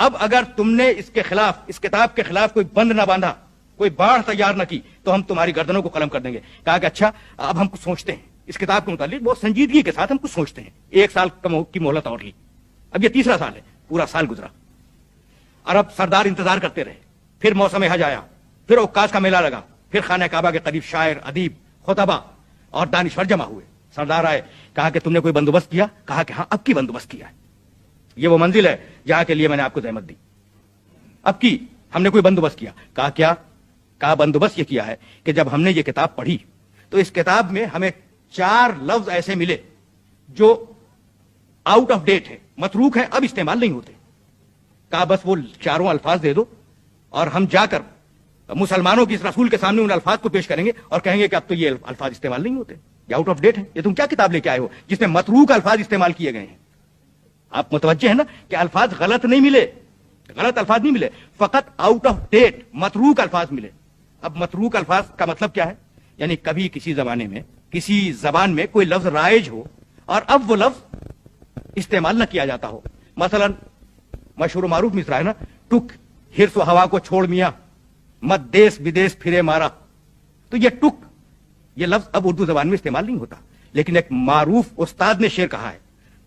اب اگر تم نے اس کے خلاف، اس کتاب کے خلاف کوئی بند نہ باندھا، کوئی باڑھ تیار نہ کی، تو ہم تمہاری گردنوں کو قلم کر دیں گے. کہا کہ اچھا اب ہم کچھ سوچتے ہیں اس کتاب کے متعلق، بہت سنجیدگی کے ساتھ ہم کچھ سوچتے ہیں. 1 سال کی مہلت اور لی. اب یہ تیسرا سال ہے، پورا سال گزرا. عرب سردار انتظار کرتے رہے. پھر موسم حج آیا، پھر عکاز کا میلہ لگا، پھر خانہ کعبہ کے قریب شاعر، ادیب، خطبہ اور دانشور جمع ہوئے. سردار آئے، کہا کہ تم نے کوئی بندوبست کیا؟ کہا کہ ہاں اب کی بندوبست کیا ہے. یہ وہ منزل ہے جہاں کے لیے میں نے آپ کو زحمت دی. اب کی ہم نے کوئی بندوبست کیا. کہا کیا؟ کہا بندوبست یہ کیا ہے کہ جب ہم نے یہ کتاب پڑھی تو اس کتاب میں ہمیں 4 لفظ ایسے ملے جو آؤٹ آف ڈیٹ ہے، متروک ہے، اب استعمال نہیں ہوتے. کہا بس وہ 4 الفاظ دے دو اور ہم جا کر مسلمانوں کی اس رسول کے سامنے ان الفاظ کو پیش کریں گے اور کہیں گے کہ اب تو یہ الفاظ استعمال نہیں ہوتے، یہ آؤٹ آف ڈیٹ ہے. یہ تم کیا کتاب لے کے آئے ہو جس میں متروک الفاظ استعمال کیے گئے ہیں؟ آپ متوجہ ہیں نا کہ الفاظ غلط نہیں ملے، غلط الفاظ نہیں ملے، فقط آؤٹ آف ڈیٹ متروک الفاظ ملے. اب متروک الفاظ کا مطلب کیا ہے؟ یعنی کبھی کسی زمانے میں کسی زبان میں کوئی لفظ رائج ہو اور اب وہ لفظ استعمال نہ کیا جاتا ہو. مثلا مشہور و معروف مصرع ہے نا، ٹک ہرس و ہوا کو چھوڑ میاں، مت دیس بدیس پھرے مارا. تو یہ ٹک، یہ لفظ اب اردو زبان میں استعمال نہیں ہوتا، لیکن ایک معروف استاد نے شعر کہا ہے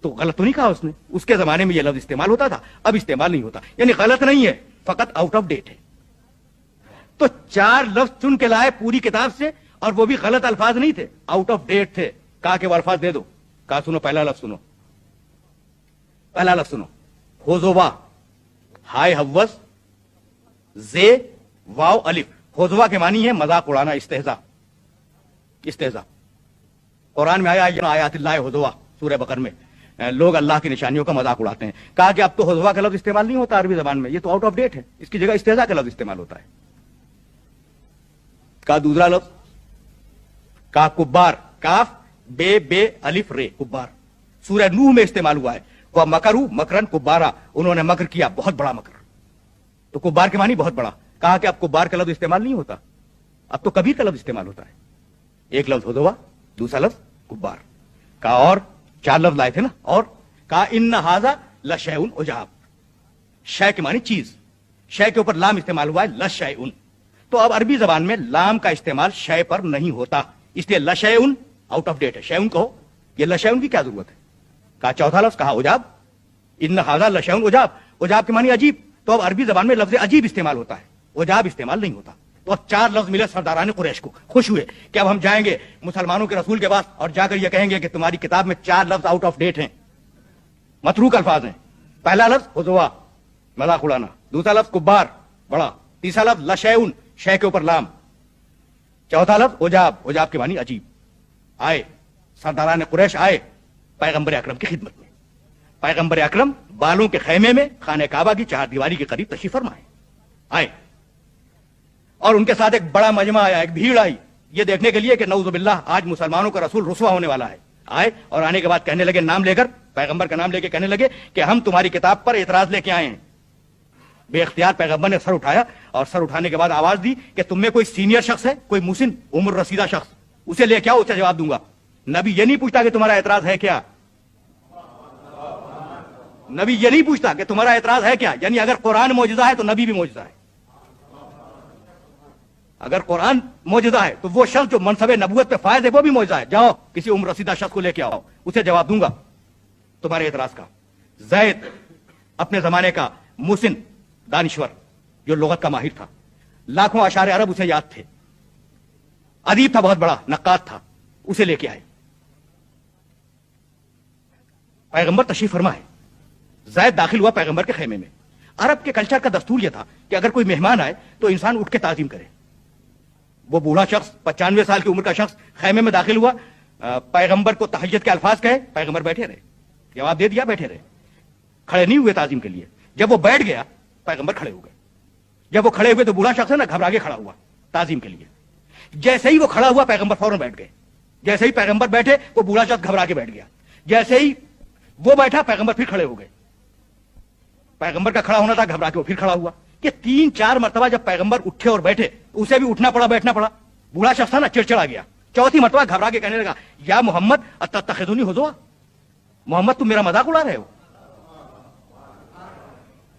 تو غلط تو نہیں کہا اس نے. اس کے زمانے میں یہ لفظ استعمال ہوتا تھا، اب استعمال نہیں ہوتا. یعنی غلط نہیں ہے، فقط آؤٹ آف ڈیٹ ہے. تو 4 لفظ چن کے لائے پوری کتاب سے، اور وہ بھی غلط الفاظ نہیں تھے، آؤٹ آف ڈیٹ تھے. کہا کہ وہ الفاظ دے دو. کہا سنو پہلا لفظ سنو، پہلا لفظ سنو. ہوزوا، ہائے حوض، زے واو الف. ہوزوا کے معنی ہے مذاق اڑانا، استہزاء. استہزاء قرآن میں آیا آیات اللہ ہوزوا، سورہ بقرہ میں لوگ اللہ کی نشانیوں کا مذاق اڑاتے ہیں. کہا کہ اب تو ہوزوا کا لفظ استعمال نہیں ہوتا عربی زبان میں، یہ تو آؤٹ آف ڈیٹ ہے، اس کی جگہ استہزاء کا لفظ استعمال ہوتا ہے. کہا دوسرا لفظ، کہا کبار، کاف بے بے الف رے، کبار. سورہ نوح میں استعمال ہوا ہے. وہ مکرو مکرن کبارا، انہوں نے مکر کیا، بہت بڑا مکر. تو کبار کے معنی بہت بڑا. کہا کہ اب کبار کا لفظ استعمال نہیں ہوتا، اب تو کبیر کا لفظ استعمال ہوتا ہے. ایک لفظ ہوزوا، دوسرا لفظ کبار. کہا اور 4 لفظ لائے تھے نا. اور کہا ان ھذا لشیء عجاب. شے کے معنی چیز، شے کے اوپر لام استعمال ہوا ہے، لشیء. تو اب عربی زبان میں لام کا استعمال شے پر نہیں ہوتا، اس لیے لشیء آؤٹ آف ڈیٹ ہے. شیء کہو، یہ لشیء کی کیا ضرورت ہے. کہا چوتھا لفظ، کہا عجاب، ان ھذا لشیء عجاب. عجاب کے معنی عجیب. تو اب عربی زبان میں لفظ عجیب استعمال ہوتا ہے، عجاب استعمال نہیں ہوتا. تو اب 4 لفظ ملے سرداران قریش کو، خوش ہوئے کہ اب ہم جائیں گے مسلمانوں کے رسول کے پاس اور جا کر یہ کہیں گے کہ تمہاری کتاب میں 4 لفظ آؤٹ آف ڈیٹ ہیں، متروک الفاظ ہیں. پہلا لفظ ہوزوا، مذاق اڑانا. دوسرا لفظ کبار، بڑا. تیسرا لفظ لشیء، شے کے اوپر لام. چوتھا لفظ عجاب، عجاب کے معنی عجیب. آئے سرداران قریش، آئے پیغمبر اکرم کی خدمت میں. پیغمبر اکرم بالوں کے خیمے میں خانہ کعبہ کی 4 دیواری کے قریب تشریف فرمائے. آئے اور ان کے ساتھ ایک بڑا مجمع آیا، ایک بھیڑ آئی یہ دیکھنے کے لیے کہ نعوذ باللہ آج مسلمانوں کا رسول رسوا ہونے والا ہے. آئے اور آنے کے بعد کہنے لگے، نام لے کر، پیغمبر کا نام لے کے کہنے لگے کہ ہم تمہاری کتاب پر اعتراض لے کے آئے ہیں. بے اختیار پیغمبر نے سر اٹھایا اور سر اٹھانے کے بعد آواز دی کہ تم میں کوئی سینئر شخص ہے، کوئی مسن عمر رسیدہ شخص، اسے لے کے آؤ، اسے جواب دوں گا. نبی یہ نہیں پوچھتا کہ تمہارا اعتراض ہے کیا. نبی یہ نہیں پوچھتا کہ تمہارا اعتراض ہے کیا. یعنی اگر قرآن معجزہ ہے تو نبی بھی معجزہ ہے. اگر قرآن معجزہ ہے تو وہ شخص جو منصب نبوت پہ فائز ہے وہ بھی معجزہ ہے. جاؤ کسی عمر رسیدہ شخص کو لے کے آؤ، اسے جواب دوں گا تمہارے اعتراض کا. زید اپنے زمانے کا محسن دانشور جو لغت کا ماہر تھا، لاکھوں اشعار عرب اسے یاد تھے، ادیب تھا، بہت بڑا نقاد تھا، اسے لے کے آئے. پیغمبر تشریف فرما ہے. زید داخل ہوا پیغمبر کے خیمے میں. عرب کے کلچر کا دستور یہ تھا کہ اگر کوئی مہمان آئے تو انسان اٹھ کے تعظیم کرے. وہ بوڑھا شخص 95 سال کی عمر کا شخص خیمے میں داخل ہوا، پیغمبر کو تحیت کے الفاظ کہے، پیغمبر بیٹھے رہے، جواب دے دیا، بیٹھے رہے، کھڑے نہیں ہوئے تعظیم کے لیے. جب وہ بیٹھ گیا پیغمبر کھڑے ہو گئے. جب وہ کھڑے ہوئے تو بوڑھا شخص ہے نا گھبرا کے کھڑا ہوا تعظیم کے لیے. جیسے ہی وہ کھڑا ہوا پیغمبر فوراً بیٹھ گئے. جیسے ہی پیغمبر بیٹھے وہ بوڑھا شخص گھبرا کے بیٹھ گیا. جیسے ہی وہ بیٹھا پیغمبر پھر کھڑے ہو گئے. پیغمبر کا کھڑا ہونا تھا، گھبرا کے وہ پھر کھڑا ہوا. کہ 3-4 مرتبہ جب پیغمبر اٹھے اور بیٹھے اسے بھی اٹھنا پڑا، بیٹھنا پڑا. بوڑھا شخص تھا نا چڑچڑا گیا. چوتھی مرتبہ گھبرا کے کہنے لگا، یا محمد اتتخذونی ہزوا، محمد تم میرا مذاق اڑا رہے ہو.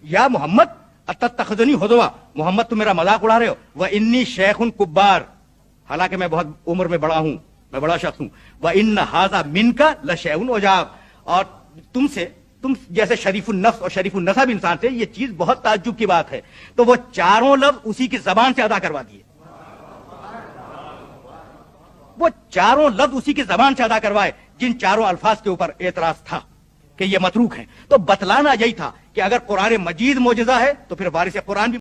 یا محمد اتتخذنی ہزوا، محمد تم میرا مذاق اڑا رہے ہو، وانی شیخ کبار، حالانکہ میں بہت عمر میں بڑا ہوں، میں بڑا شخص ہوں، وان ھذا منک لشیء عجاب، اور تم جیسے شریف النفس اور شریف النسب انسان سے یہ چیز بہت تعجب کی بات ہے. تو وہ چاروں لفظ اسی کی زبان سے ادا کروا دیے، وہ چاروں لفظ اسی کی زبان سے ادا کروائے جن چاروں الفاظ کے اوپر اعتراض تھا کہ یہ متروک ہیں. تو بتلانا یہی تھا کہ اگر قرآن مجید معجزہ ہے تو پھر وارث قرآن بھی